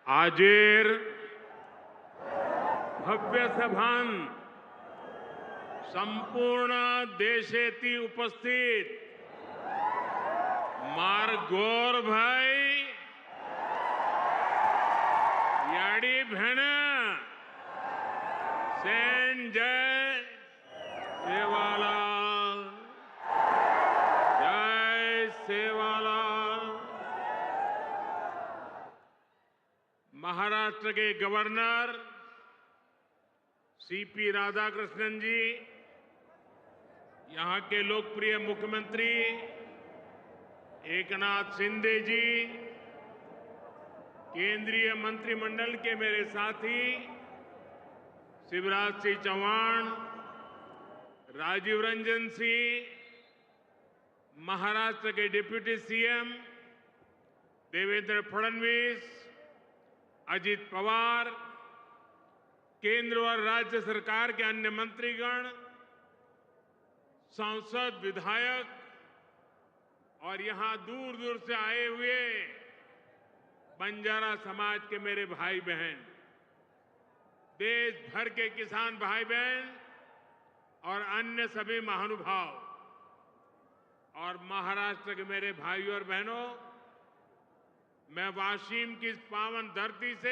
आजेर भव्य सभान संपूर्ण देशेती उपस्थित मार गोर भाई याडी भेण सेन जय सेवालाल जय सेवालाल। महाराष्ट्र के गवर्नर सीपी राधाकृष्णन जी, यहां के लोकप्रिय मुख्यमंत्री एकनाथ शिंदे जी, केंद्रीय मंत्रिमंडल के मेरे साथी शिवराज सिंह चौहान, राजीव रंजन सिंह, महाराष्ट्र के डिप्टी सीएम देवेंद्र फडणवीस, अजित पवार, केंद्र और राज्य सरकार के अन्य मंत्रीगण, सांसद, विधायक और यहां दूर दूर से आए हुए बंजारा समाज के मेरे भाई बहन, देश भर के किसान भाई बहन और अन्य सभी महानुभाव और महाराष्ट्र के मेरे भाइयों और बहनों, मैं वाशिम की इस पावन धरती से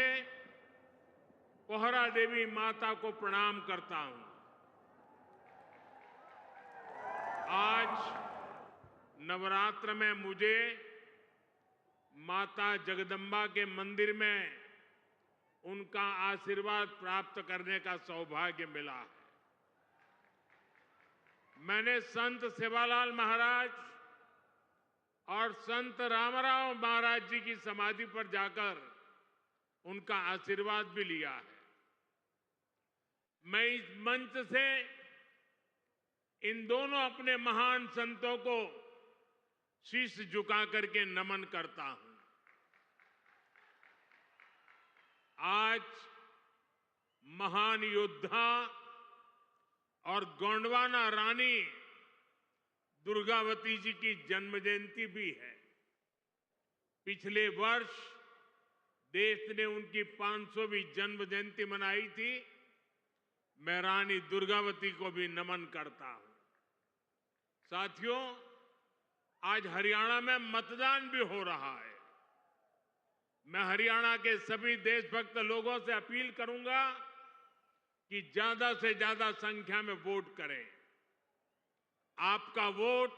पोहरा देवी माता को प्रणाम करता हूं। आज नवरात्र में मुझे माता जगदम्बा के मंदिर में उनका आशीर्वाद प्राप्त करने का सौभाग्य मिला है। मैंने संत सेवालाल महाराज और संत रामराव महाराज जी की समाधि पर जाकर उनका आशीर्वाद भी लिया है। मैं इस मंच से इन दोनों अपने महान संतों को शीश झुका करके नमन करता हूं। आज महान योद्धा और गोंडवाना रानी दुर्गावती जी की जन्म जयंती भी है। पिछले वर्ष देश ने उनकी 500वीं जन्म जयंती मनाई थी। मैं रानी दुर्गावती को भी नमन करता हूं। साथियों, आज हरियाणा में मतदान भी हो रहा है। मैं हरियाणा के सभी देशभक्त लोगों से अपील करूंगा कि ज्यादा से ज्यादा संख्या में वोट करें। आपका वोट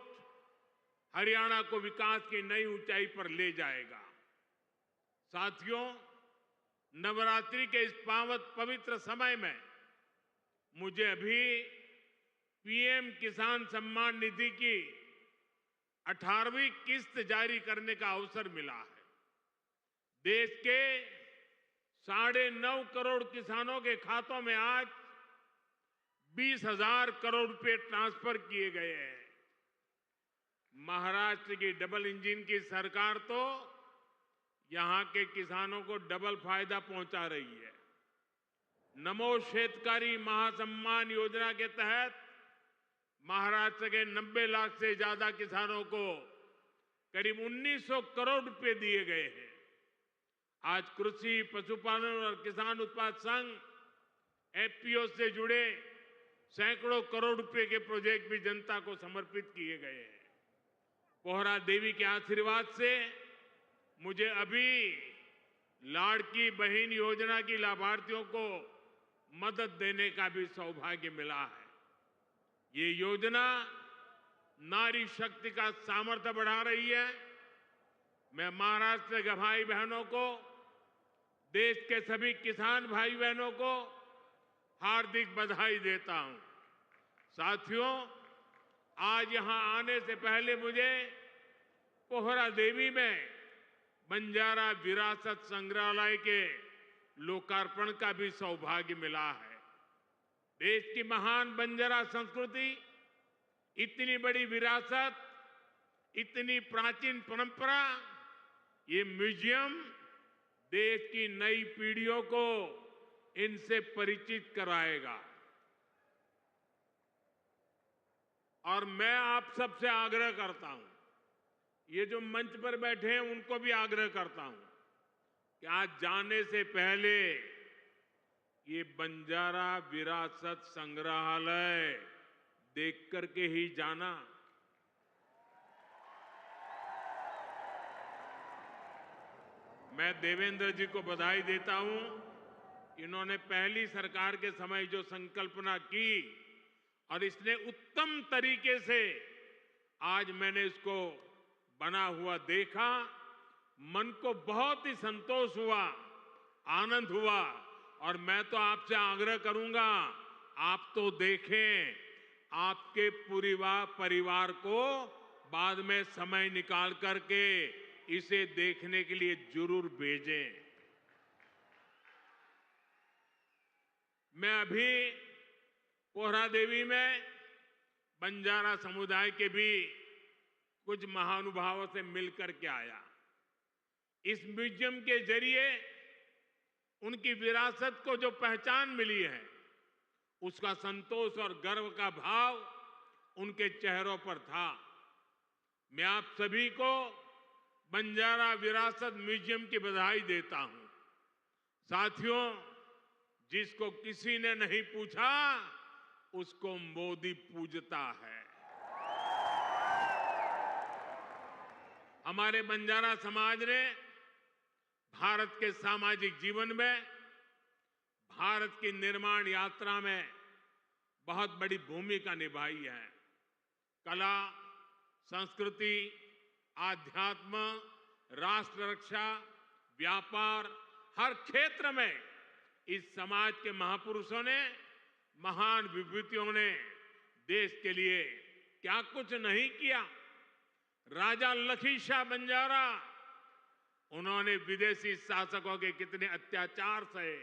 हरियाणा को विकास की नई ऊंचाई पर ले जाएगा। साथियों, नवरात्रि के इस पवित्र समय में मुझे अभी पीएम किसान सम्मान निधि की 18वीं किस्त जारी करने का अवसर मिला है। देश के 9.5 करोड़ किसानों के खातों में आज 20,000 करोड़ रुपए ट्रांसफर किए गए हैं। महाराष्ट्र की डबल इंजन की सरकार तो यहां के किसानों को डबल फायदा पहुंचा रही है। नमो शेतकारी महासम्मान योजना के तहत महाराष्ट्र के 90 लाख से ज्यादा किसानों को करीब 1900 करोड़ रुपए दिए गए हैं। आज कृषि, पशुपालन और किसान उत्पाद संघ एफपीओ से जुड़े सैकड़ों करोड़ रुपए के प्रोजेक्ट भी जनता को समर्पित किए गए हैं। पोहरा देवी के आशीर्वाद से मुझे अभी लाड़की बहन योजना की लाभार्थियों को मदद देने का भी सौभाग्य मिला है। ये योजना नारी शक्ति का सामर्थ्य बढ़ा रही है। मैं महाराष्ट्र के भाई बहनों को, देश के सभी किसान भाई बहनों को हार्दिक बधाई देता हूं। साथियों, आज यहां आने से पहले मुझे पोहरा देवी में बंजारा विरासत संग्रहालय के लोकार्पण का भी सौभाग्य मिला है। देश की महान बंजारा संस्कृति, इतनी बड़ी विरासत, इतनी प्राचीन परंपरा, ये म्यूजियम देश की नई पीढ़ियों को इनसे परिचित कराएगा। और मैं आप सबसे आग्रह करता हूं, ये जो मंच पर बैठे हैं उनको भी आग्रह करता हूं, कि आज जाने से पहले ये बंजारा विरासत संग्रहालय देख करके ही जाना। मैं देवेंद्र जी को बधाई देता हूं कि इन्होंने पहली सरकार के समय जो संकल्पना की और इसने उत्तम तरीके से आज मैंने इसको बना हुआ देखा, मन को बहुत ही संतोष हुआ, आनंद हुआ। और मैं तो आपसे आग्रह करूंगा, आप तो देखें, आपके पूरे परिवार को बाद में समय निकाल करके इसे देखने के लिए जरूर भेजें। मैं अभी पोहरादेवी में बंजारा समुदाय के भी कुछ महानुभावों से मिलकर के आया। इस म्यूजियम के जरिए उनकी विरासत को जो पहचान मिली है, उसका संतोष और गर्व का भाव उनके चेहरों पर था। मैं आप सभी को बंजारा विरासत म्यूजियम की बधाई देता हूं। साथियों, जिसको किसी ने नहीं पूछा, उसको मोदी पूजता है। हमारे बंजारा समाज ने भारत के सामाजिक जीवन में, भारत की निर्माण यात्रा में बहुत बड़ी भूमिका निभाई है। कला, संस्कृति, आध्यात्म, राष्ट्र रक्षा, व्यापार, हर क्षेत्र में इस समाज के महापुरुषों ने, महान विभूतियों ने देश के लिए क्या कुछ नहीं किया। राजा लखी शाह बंजारा, उन्होंने विदेशी शासकों के कितने अत्याचार सहे,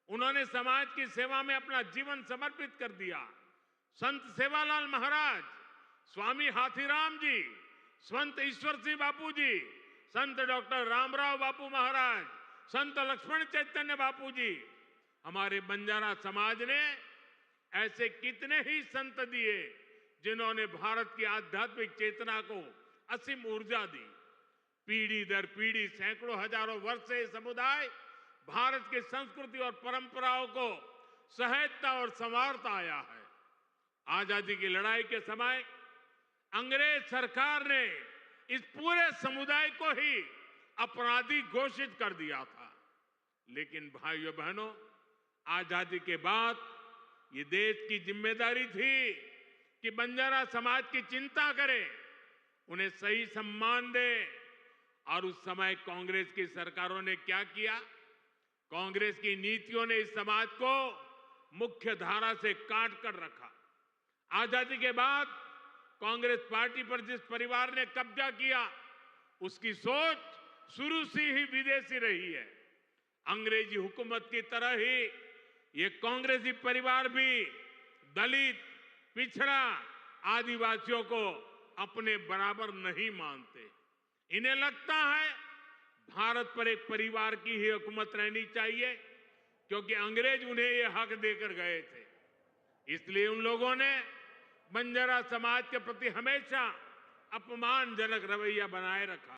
उन्होंने समाज की सेवा में अपना जीवन समर्पित कर दिया। संत सेवालाल महाराज, स्वामी हाथीराम जी, संत ईश्वर सिंह बापू जी, संत डॉक्टर रामराव बापू महाराज, संत लक्ष्मण चैतन्य बापू जी, हमारे बंजारा समाज ने ऐसे कितने ही संत दिए जिन्होंने भारत की आध्यात्मिक चेतना को असीम ऊर्जा दी। पीढ़ी दर पीढ़ी, सैकड़ों हजारों वर्ष से समुदाय भारत की संस्कृति और परंपराओं को सहेजता और संवारता आया है। आजादी की लड़ाई के समय अंग्रेज सरकार ने इस पूरे समुदाय को ही अपराधी घोषित कर दिया था। लेकिन भाइयों बहनों, आजादी के बाद ये देश की जिम्मेदारी थी कि बंजारा समाज की चिंता करे, उन्हें सही सम्मान दे। और उस समय कांग्रेस की सरकारों ने क्या किया? कांग्रेस की नीतियों ने इस समाज को मुख्य धारा से काट कर रखा। आजादी के बाद कांग्रेस पार्टी पर जिस परिवार ने कब्जा किया, उसकी सोच शुरू से ही विदेशी रही है। अंग्रेजी हुकूमत की तरह ही ये कांग्रेसी परिवार भी दलित, पिछड़ा, आदिवासियों को अपने बराबर नहीं मानते। इन्हें लगता है भारत पर एक परिवार की ही हुकूमत रहनी चाहिए, क्योंकि अंग्रेज उन्हें ये हक देकर गए थे। इसलिए उन लोगों ने बंजारा समाज के प्रति हमेशा अपमानजनक रवैया बनाए रखा।